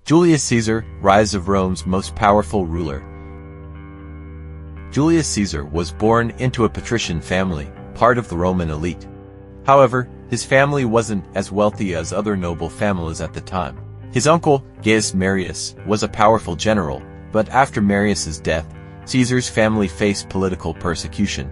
Julius Caesar, rise of Rome's most powerful ruler. Julius Caesar was born into a patrician family, part of the Roman elite. However, his family wasn't as wealthy as other noble families at the time. His uncle, Gaius Marius, was a powerful general, but after Marius's death, Caesar's family faced political persecution.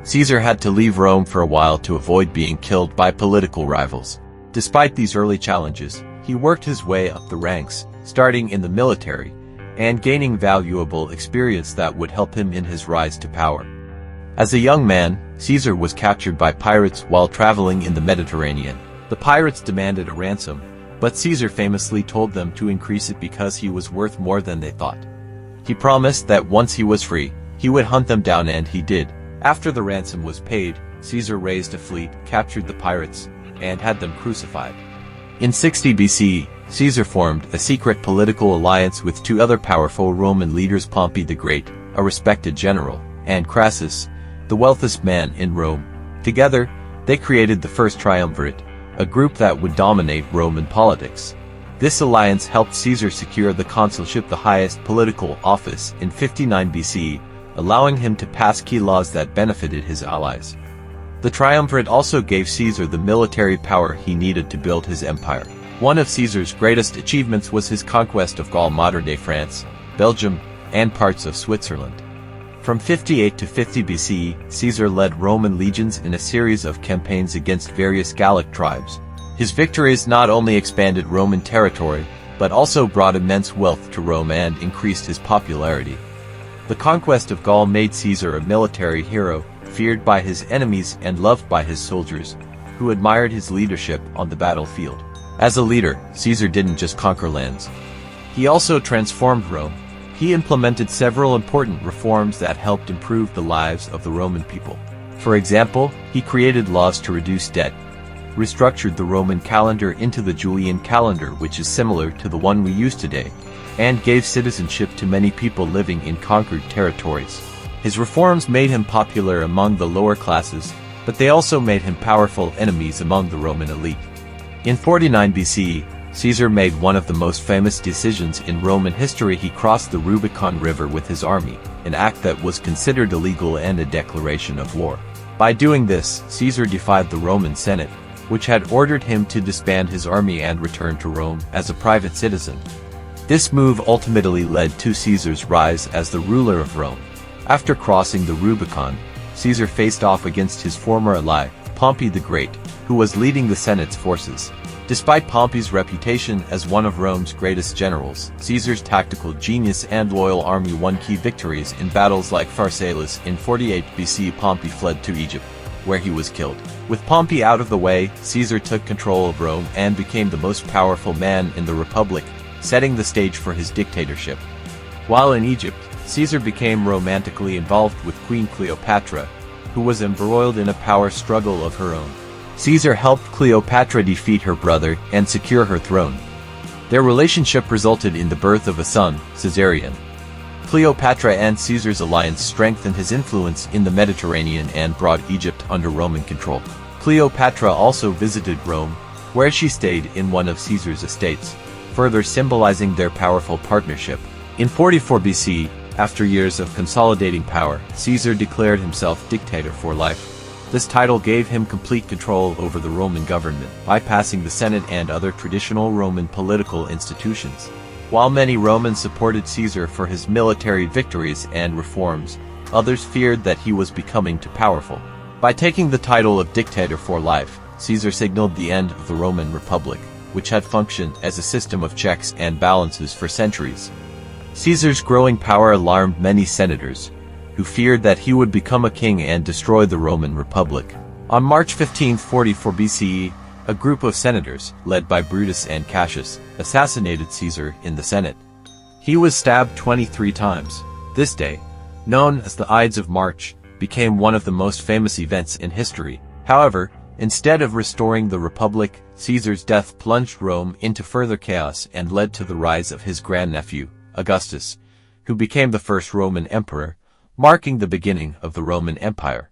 Caesar had to leave Rome for a while to avoid being killed by political rivals. Despite these early challenges, he worked his way up the ranks, starting in the military, and gaining valuable experience that would help him in his rise to power. As a young man, Caesar was captured by pirates while traveling in the Mediterranean. The pirates demanded a ransom, but Caesar famously told them to increase it because he was worth more than they thought. He promised that once he was free, he would hunt them down, and he did. After the ransom was paid, Caesar raised a fleet, captured the pirates, and had them crucified. In 60 BCE, Caesar formed a secret political alliance with two other powerful Roman leaders, Pompey the Great, a respected general, and Crassus, the wealthiest man in Rome. Together, they created the first triumvirate, a group that would dominate Roman politics. This alliance helped Caesar secure the consulship, the highest political office, in 59 BCE, allowing him to pass key laws that benefited his allies. The triumvirate also gave Caesar the military power he needed to build his empire. One of Caesar's greatest achievements was his conquest of Gaul, modern-day France, Belgium, and parts of Switzerland. From 58 to 50 BCE, Caesar led Roman legions in a series of campaigns against various Gallic tribes. His victories not only expanded Roman territory, but also brought immense wealth to Rome and increased his popularity. The conquest of Gaul made Caesar a military hero, feared by his enemies and loved by his soldiers, who admired his leadership on the battlefield. As a leader, Caesar didn't just conquer lands. He also transformed Rome. He implemented several important reforms that helped improve the lives of the Roman people. For example, he created laws to reduce debt, restructured the Roman calendar into the Julian calendar, which is similar to the one we use today, and gave citizenship to many people living in conquered territories. His reforms made him popular among the lower classes, but they also made him powerful enemies among the Roman elite. In 49 BCE, Caesar made one of the most famous decisions in Roman history. He crossed the Rubicon River with his army, an act that was considered illegal and a declaration of war. By doing this, Caesar defied the Roman Senate, which had ordered him to disband his army and return to Rome as a private citizen. This move ultimately led to Caesar's rise as the ruler of Rome. After crossing the Rubicon, Caesar faced off against his former ally, Pompey the Great, who was leading the Senate's forces. Despite Pompey's reputation as one of Rome's greatest generals, Caesar's tactical genius and loyal army won key victories in battles like Pharsalus. In 48 BC, Pompey fled to Egypt, where he was killed. With Pompey out of the way, Caesar took control of Rome and became the most powerful man in the Republic, setting the stage for his dictatorship. While in Egypt, Caesar became romantically involved with Queen Cleopatra, who was embroiled in a power struggle of her own. Caesar helped Cleopatra defeat her brother and secure her throne. Their relationship resulted in the birth of a son, Caesarion. Cleopatra and Caesar's alliance strengthened his influence in the Mediterranean and brought Egypt under Roman control. Cleopatra also visited Rome, where she stayed in one of Caesar's estates, further symbolizing their powerful partnership. In 44 BC, after years of consolidating power, Caesar declared himself dictator for life. This title gave him complete control over the Roman government, bypassing the Senate and other traditional Roman political institutions. While many Romans supported Caesar for his military victories and reforms, others feared that he was becoming too powerful. By taking the title of dictator for life, Caesar signaled the end of the Roman Republic, which had functioned as a system of checks and balances for centuries. Caesar's growing power alarmed many senators, who feared that he would become a king and destroy the Roman Republic. On March 15, 44 BCE, a group of senators, led by Brutus and Cassius, assassinated Caesar in the Senate. He was stabbed 23 times. This day, known as the Ides of March, became one of the most famous events in history. However, instead of restoring the Republic, Caesar's death plunged Rome into further chaos and led to the rise of his grandnephew, Augustus, who became the first Roman emperor, marking the beginning of the Roman Empire.